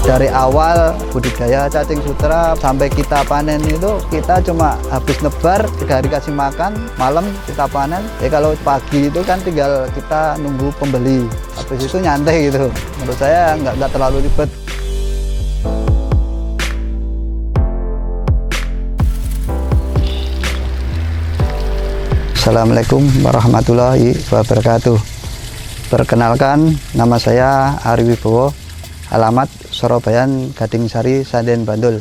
Dari awal budidaya cacing sutra sampai kita panen itu kita cuma habis nebar 3 hari kasih makan, malam kita panen. Kalau pagi itu kan tinggal kita nunggu pembeli, habis itu nyantai gitu. Menurut saya nggak terlalu ribet. Assalamualaikum warahmatullahi wabarakatuh. Perkenalkan, nama saya Ari Wibowo, alamat Sorobayan, Gading Sari, Sanden, Bantul.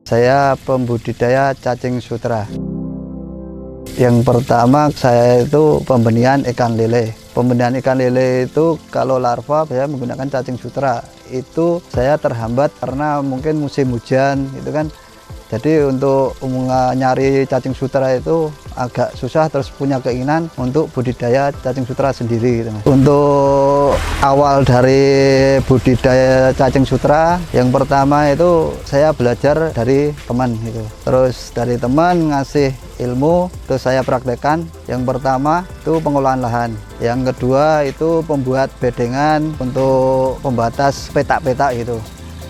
Saya pembudidaya cacing sutra. Yang pertama saya itu pembenihan ikan lele. Pembenihan ikan lele itu kalau larva saya menggunakan cacing sutra. Itu saya terhambat karena mungkin musim hujan gitu kan. Jadi untuk nyari cacing sutra itu agak susah, terus punya keinginan untuk budidaya cacing sutra sendiri gitu. Untuk awal dari budidaya cacing sutra, yang pertama itu saya belajar dari teman gitu. Terus dari teman ngasih ilmu, terus saya praktekkan. Yang pertama itu pengolahan lahan. Yang kedua itu pembuat bedengan untuk pembatas petak-petak gitu.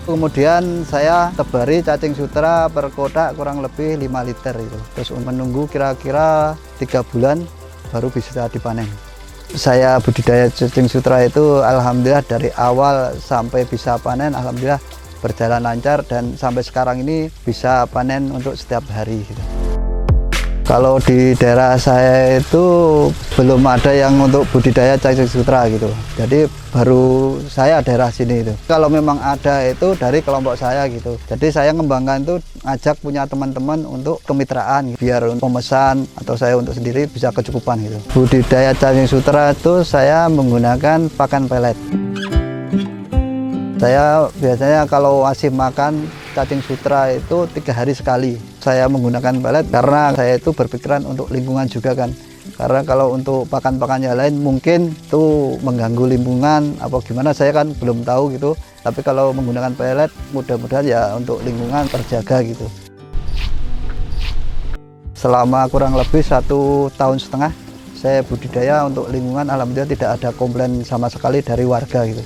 Kemudian saya tebari cacing sutra per kotak kurang lebih 5 liter itu. Terus menunggu kira-kira 3 bulan baru bisa dipanen. Saya budidaya cacing sutra itu alhamdulillah dari awal sampai bisa panen alhamdulillah berjalan lancar, dan sampai sekarang ini bisa panen untuk setiap hari gitu. Kalau di daerah saya itu belum ada yang untuk budidaya cacing sutra gitu. Jadi baru saya daerah sini itu. Kalau memang ada itu dari kelompok saya gitu. Jadi saya ngembangkan itu ngajak punya teman-teman untuk kemitraan biar pemesan atau saya untuk sendiri bisa kecukupan gitu. Budidaya cacing sutra itu saya menggunakan pakan pelet. Saya biasanya kalau ngasih makan cacing sutra itu 3 hari sekali. Saya menggunakan pelet karena saya itu berpikiran untuk lingkungan juga kan. Karena kalau untuk pakan-pakan yang lain mungkin itu mengganggu lingkungan apa gimana, saya kan belum tahu gitu. Tapi kalau menggunakan pelet mudah-mudahan ya untuk lingkungan terjaga gitu. Selama kurang lebih 1,5 tahun saya budidaya untuk lingkungan, alhamdulillah tidak ada komplain sama sekali dari warga gitu.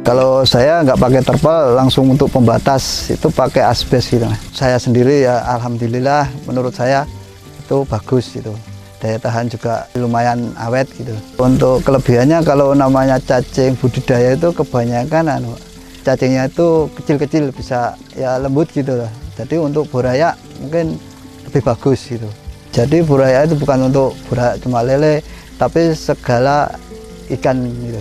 Kalau saya nggak pakai terpal, langsung untuk pembatas itu pakai asbes gitu. Saya sendiri ya alhamdulillah menurut saya itu bagus gitu. Daya tahan juga lumayan awet gitu. Untuk kelebihannya kalau namanya cacing budidaya itu kebanyakan cacingnya itu kecil-kecil, bisa ya lembut gitu lah. Jadi untuk buraya mungkin lebih bagus gitu. Jadi buraya itu bukan untuk buraya cuma lele, tapi segala ikan gitu.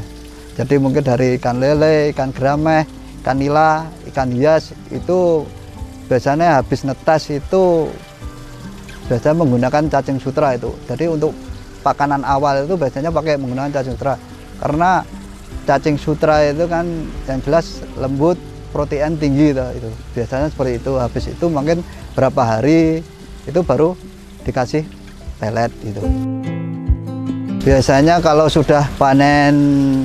Jadi mungkin dari ikan lele, ikan gerameh, ikan nila, ikan hias itu biasanya habis netas itu biasanya menggunakan cacing sutra itu. Jadi untuk pakanan awal itu biasanya pakai menggunakan cacing sutra. Karena cacing sutra itu kan yang jelas lembut, protein tinggi itu. Biasanya seperti itu. Habis itu mungkin berapa hari itu baru dikasih pelet gitu. Biasanya kalau sudah panen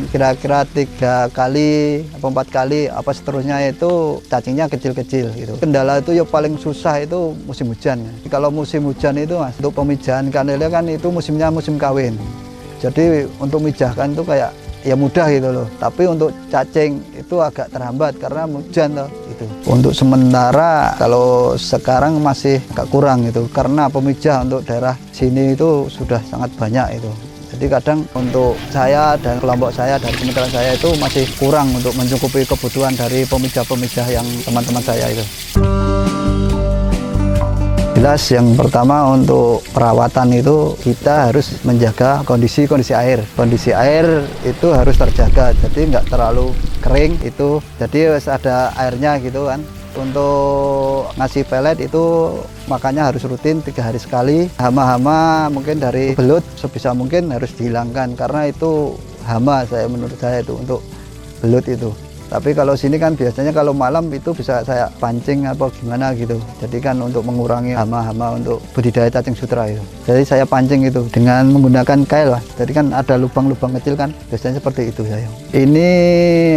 kira-kira 3 kali atau 4 kali apa seterusnya itu cacingnya kecil-kecil gitu. Kendala itu yang paling susah itu musim hujan. Kalau musim hujan itu Mas, untuk pemijahan ikan lele kan itu musimnya musim kawin. Jadi untuk mijahkan itu kayak ya mudah gitu loh. Tapi untuk cacing itu agak terhambat karena hujan loh itu. Untuk sementara kalau sekarang masih agak kurang gitu karena pemijah untuk daerah sini itu sudah sangat banyak itu. Jadi kadang untuk saya dan kelompok saya dan kemitraan saya itu masih kurang untuk mencukupi kebutuhan dari pemijah-pemijah yang teman-teman saya itu. Jelas yang pertama untuk perawatan itu kita harus menjaga kondisi air. Kondisi air itu harus terjaga, jadi nggak terlalu kering itu. Jadi harus ada airnya gitu kan. Untuk ngasih pelet itu makanya harus rutin 3 hari sekali. Hama-hama mungkin dari belut sebisa mungkin harus dihilangkan karena itu hama menurut saya itu untuk belut itu. Tapi kalau sini kan biasanya kalau malam itu bisa saya pancing apa gimana gitu. Jadi kan untuk mengurangi hama-hama untuk budidaya cacing sutra itu. Jadi saya pancing itu dengan menggunakan kail Mas. Jadi kan ada lubang-lubang kecil kan, biasanya seperti itu saya. Ini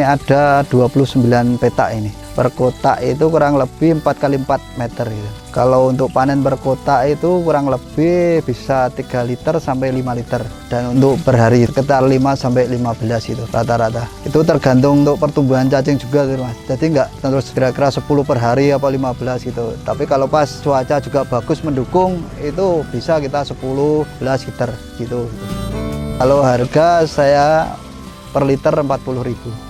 ada 29 petak ini. Per kotak itu kurang lebih 4 kali 4 meter gitu. Kalau untuk panen per kotak itu kurang lebih bisa 3 liter sampai 5 liter. Dan untuk per hari sekitar 5 sampai 15 itu rata-rata. Itu tergantung untuk pertumbuhan cacing juga gitu Mas. Jadi nggak terus kira-kira 10 per hari apa 15 gitu. Tapi kalau pas cuaca juga bagus mendukung itu bisa kita 10 11 liter gitu. Kalau harga saya per liter 40.000.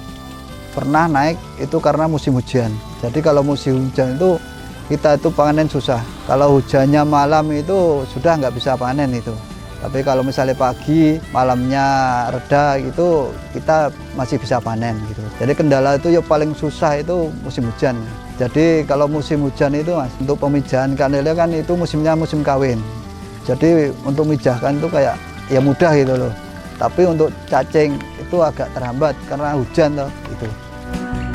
Pernah naik itu karena musim hujan. Jadi kalau musim hujan itu kita itu panen susah. Kalau hujannya malam itu sudah nggak bisa panen itu. Tapi kalau misalnya pagi, malamnya reda gitu, kita masih bisa panen gitu. Jadi kendala itu yang paling susah itu musim hujan. Jadi kalau musim hujan itu Mas, untuk pemijahan kanelnya kan itu musimnya musim kawin. Jadi untuk mijahkan itu kayak ya mudah gitu loh. Tapi untuk cacing itu agak terhambat karena hujan toh gitu.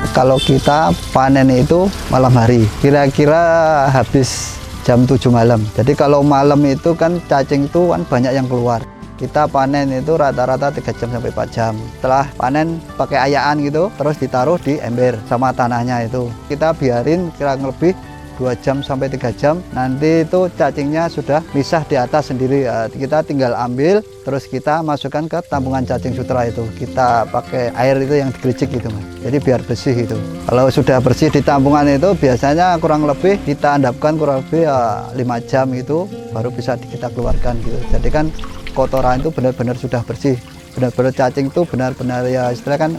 Kalau kita panen itu malam hari, kira-kira habis jam 7 malam. Jadi kalau malam itu kan cacing itu kan banyak yang keluar. Kita panen itu rata-rata 3 jam sampai 4 jam. Setelah panen pakai ayaan gitu, terus ditaruh di ember sama tanahnya itu. Kita biarin kurang lebih 2 jam sampai 3 jam, nanti itu cacingnya sudah misah di atas sendiri. Kita tinggal ambil, terus kita masukkan ke tampungan cacing sutra itu. Kita pakai air itu yang digericik gitu Mas. Jadi biar bersih itu. Kalau sudah bersih di tampungan itu biasanya kurang lebih kita endapkan kurang lebih 5 jam itu baru bisa kita keluarkan gitu. Jadi kan kotoran itu benar-benar sudah bersih. Benar-benar cacing itu benar-benar ya istilahnya kan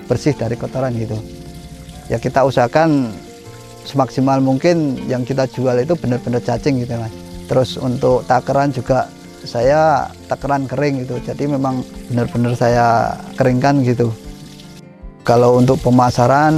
bersih dari kotoran gitu. Ya kita usahakan semaksimal mungkin yang kita jual itu benar-benar cacing gitu Mas. Terus untuk takeran juga saya takeran kering gitu. Jadi memang benar-benar saya keringkan gitu. Kalau untuk pemasaran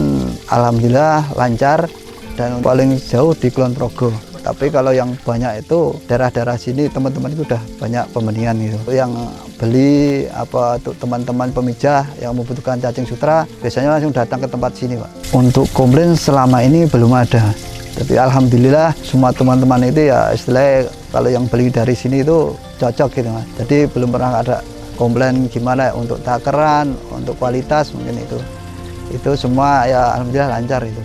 alhamdulillah lancar dan paling jauh di Kulon Progo. Tapi kalau yang banyak itu daerah-daerah sini teman-teman itu udah banyak pembenihan gitu. Yang beli apa untuk teman-teman pemijah yang membutuhkan cacing sutra biasanya langsung datang ke tempat sini Pak. Untuk komplain selama ini belum ada. Tapi alhamdulillah semua teman-teman itu ya istilahnya kalau yang beli dari sini itu cocok gitu Mas. Jadi belum pernah ada komplain gimana untuk takaran, untuk kualitas mungkin itu. Itu semua ya alhamdulillah lancar itu.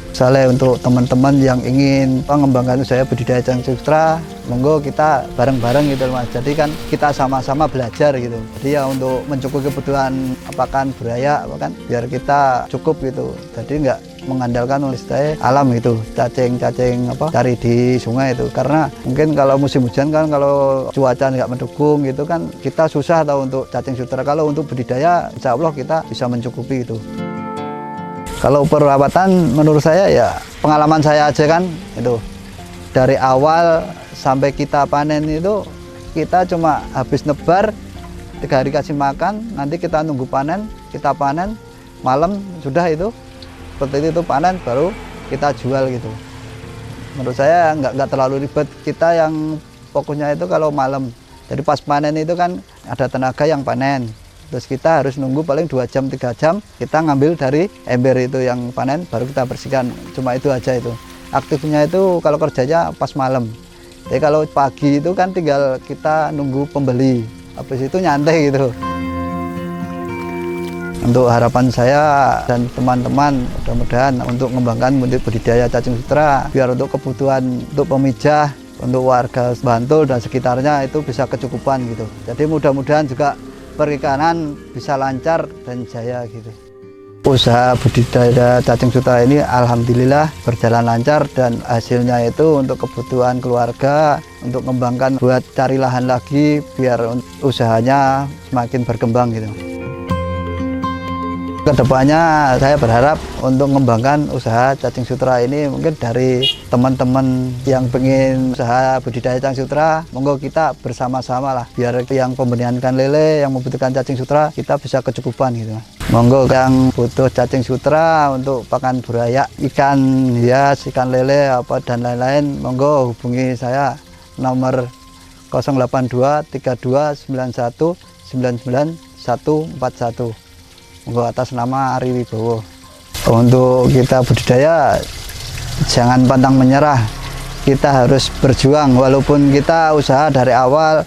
Misalnya untuk teman-teman yang ingin mengembangkan usaha budidaya cacing sutra, monggo kita bareng-bareng gitu Mas. Jadi kan kita sama-sama belajar gitu. Jadi ya untuk mencukupi kebutuhan pakan buraya kan biar kita cukup gitu. Jadi nggak mengandalkan istilahnya alam gitu, cacing-cacing apa cari di sungai itu. Karena mungkin kalau musim hujan kan kalau cuaca nggak mendukung gitu kan kita susah tahu untuk cacing sutra. Kalau untuk budidaya insya Allah kita bisa mencukupi itu. Kalau perawatan menurut saya ya pengalaman saya aja kan itu dari awal sampai kita panen itu kita cuma habis nebar 3 hari kasih makan, nanti kita nunggu panen, kita panen malam sudah itu seperti itu panen baru kita jual gitu. Menurut saya nggak terlalu ribet, kita yang pokoknya itu kalau malam jadi pas panen itu kan ada tenaga yang panen. Terus kita harus nunggu paling 2 jam 3 jam kita ngambil dari ember itu yang panen baru kita bersihkan. Cuma itu aja itu. Aktifnya itu kalau kerjanya pas malam. Jadi kalau pagi itu kan tinggal kita nunggu pembeli. Habis itu nyantai gitu. Untuk harapan saya dan teman-teman mudah-mudahan untuk mengembangkan budidaya cacing sutra biar untuk kebutuhan untuk pemijah, untuk warga Bantul dan sekitarnya itu bisa kecukupan gitu. Jadi mudah-mudahan juga perikanan bisa lancar dan jaya gitu. Usaha budidaya cacing sutra ini alhamdulillah berjalan lancar dan hasilnya itu untuk kebutuhan keluarga, untuk mengembangkan buat cari lahan lagi biar usahanya semakin berkembang gitu. Kedepannya saya berharap untuk mengembangkan usaha cacing sutra ini mungkin dari teman-teman yang pengen usaha budidaya cacing sutra, monggo kita bersama-sama lah biar yang pembenihan ikan lele yang membutuhkan cacing sutra kita bisa kecukupan gitu. Monggo yang butuh cacing sutra untuk pakan buraya, ikan hias, ikan lele apa dan lain-lain, monggo hubungi saya nomor 082 32 91 99 141. Monggo atas nama Ari Wibowo. Untuk kita budidaya jangan pantang menyerah. Kita harus berjuang walaupun kita usaha dari awal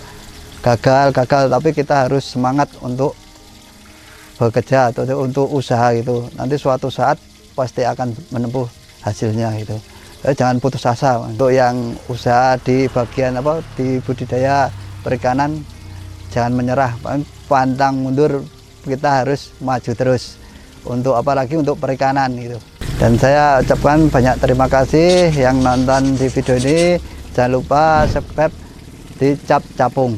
gagal tapi kita harus semangat untuk bekerja atau untuk usaha gitu. Nanti suatu saat pasti akan menempuh hasilnya gitu. Jangan putus asa. Untuk yang usaha di bagian di budidaya perikanan, jangan menyerah, pantang mundur, kita harus maju terus. Untuk apalagi untuk perikanan gitu. Dan saya ucapkan banyak terima kasih yang nonton di video ini. Jangan lupa subscribe di Cap Capung.